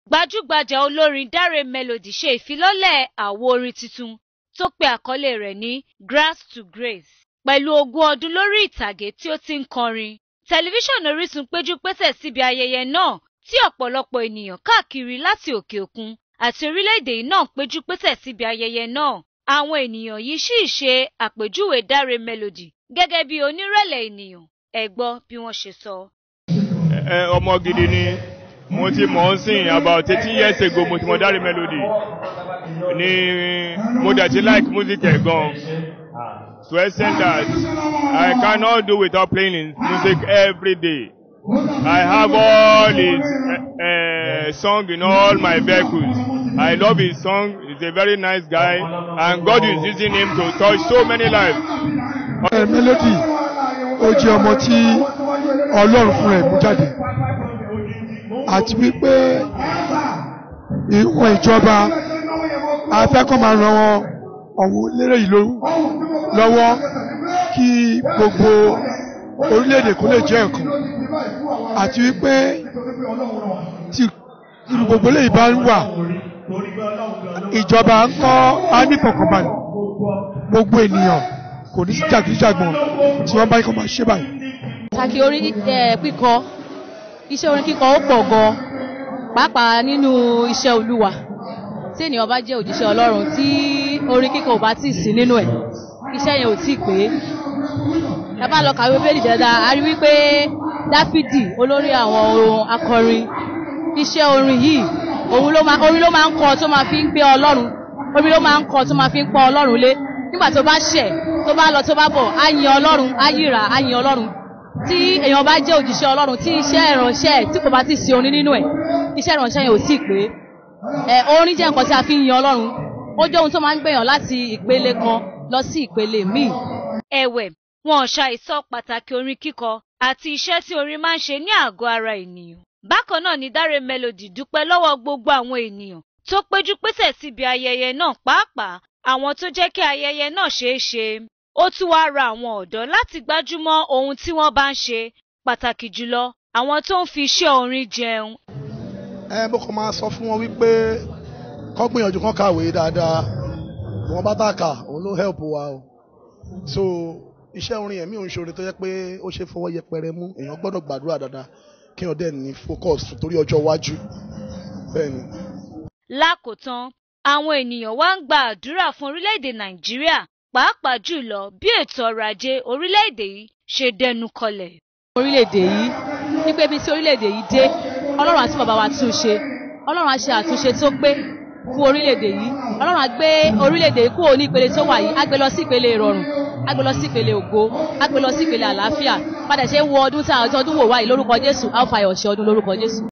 Gbajúgbajà olórin Dare Melody ṣe ìfilọ́lẹ̀ àwo orin tuntun tó pe àkọlé rẹ̀ ní Grass to Grace. Pẹ̀lú 20 ọdún lórí ìtàgé tí ó ti ń kọrin, tẹlifíṣàn Orísun péjú pésẹ̀ síbi ayẹyẹ náà tí ọ̀pọ̀lọpọ̀ ènìyàn káàkiri láti òkè òkun àti orílẹ̀-èdè náà péjú pésẹ̀ síbi ayẹyẹ náà. Àwọn ènìyàn yìí sì ṣe àpèjúwe Dare Melody gẹ́gẹ́ bí onírẹ̀lẹ̀ ènìyàn. Ẹ gbọ́ bí wọ́n ṣe sọ. Ọmọ gidi ni. Mo ti mọ̀ ọ́n sìn about 18 years ago mo ti mọ̀ Dare Melody ni mo dẹ̀ ti like music ẹ̀ gan. To extent that I cannot do without playing his music every day. I have all his song in all my vehicles. I love his song. He's a very nice guy and God is using him to touch so many lives. Melody ó jẹ́ ọmọ tí Ọlọ́run fún rẹ̀ mú jáde. Àti wípé ìwọ̀n ìjọba afẹ́kọ̀ọ́ máa ran ọ̀wọ́ lérè yìí lọ́wọ́ kí gbogbo orílẹ̀-èdè kó lè jẹ́ ẹ̀kan. Àti wípé tí gbogbo lè bá ń wà ìjọba ń kọ́ á ní ìfọ̀kànbalẹ̀ gbogbo ènìyàn kò ní sí jàgídíjàgbọ̀n tí wọ́n bá kọ́ máa ṣe báyìí. Pàtàkì orin kíkọ. Iṣẹ́ orin kíkọ ó pọ̀ gan, pàápàá nínú iṣẹ́ Olúwa. Tí ènìyàn bá jẹ́ òjíṣẹ́ Ọlọ́run tí orin kíkọ ò bá tí sí nínú ẹ̀, iṣẹ́ yẹn ò tí pé. Tá bá lọ kàwé Bíbélì dáadáa, a rí wípé Dáfídì olórí àwọn akọrin, iṣẹ́ orin yìí orin ló máa ń kọ tó máa fi ń gbé Ọlọ́run, orin ló máa ń kọ tó máa fi ń pọ́n Ọlọ́run lé. Nígbà tó bá ṣẹ̀, tó bá lọ tó bá bọ̀, á yin Ọlọ́run, á yìrà, á yin Ọlọ́run. Tí èèyàn bá jẹ́ òjíṣẹ́ Ọlọ́run tí iṣẹ́ ìránṣẹ́ tí kò bá ti sí orin nínú ẹ̀, iṣẹ́ ìránṣẹ́ yẹn ò tí pé. Orin jẹ́ nǹkan tí a fi ń yin Ọlọ́run. Ó jẹ́ ohun tó máa ń gbèyàn láti ìpele kan lọ sí ìpele míì. Ẹ̀wẹ̀, wọn ò ṣàìsọ pàtàkì orin kíkọ àti iṣẹ́ tí orin máa ń ṣe ní àgọ́ ara ènìyàn. Bákan náà ni Dare Melody dúpẹ́ lọ́wọ́ gbogbo àwọn ènìyàn tó péjú pésẹ̀ síbi ayẹyẹ náà, pàápàá àwọn tó jẹ́ kí ayẹyẹ náà ṣeé ṣe. Ó tún wá ra àwọn ọ̀dọ́ láti gbájúmọ́ ohun tí wọ́n bá ń ṣe, pàtàkì jùlọ àwọn tó ń fi iṣẹ́ orin jẹun. Mo kàn máa sọ fún wọn wípé kọ́ gbìyànjú kán kàwé dáadáa, wọn bá tàkà òun ló help wa o. So iṣẹ́ orin ẹ̀mí òun ṣòro tó yẹ pé ó ṣe fọwọ́ yẹpẹrẹ mú, èèyàn gbọ́dọ̀ gbàdúrà dáadáa kí wọ́n dẹ̀ ní focus torí ọjọ́ iwájú. Bẹ́ẹ̀ni. Lákòótán, àwọn ènìyàn wá ń gba àdúrà fún orílẹ̀-èdè Nàìjíríà, pàápàá jùlọ bí ètò ọrọ̀ ajé orílẹ̀-èdè yìí ṣe dẹnu kọlẹ̀. Orílẹ̀-èdè yìí, wípé bí tí orílẹ̀-èdè yìí dé, Ọlọ́run àti bàbá wa tún ṣe. Ọlọ́run á ṣe àtúnṣe tó pé fún orílẹ̀-èdè yìí. Ọlọ́run á gbé orílẹ̀-èdè yìí kúrò ní ìpele tó wà yìí, á gbé lọ sí ìpele ìrọ̀rùn, á gbé lọ sí ìpele ògo, á gbé lọ sí ìpele àlàáfíà. Padà ṣe wọ ọdún tí àwọn ọdún wò wáyìí lórúkọ Jésù, á fàyọ̀ ṣe ọdún lórúkọ Jésù.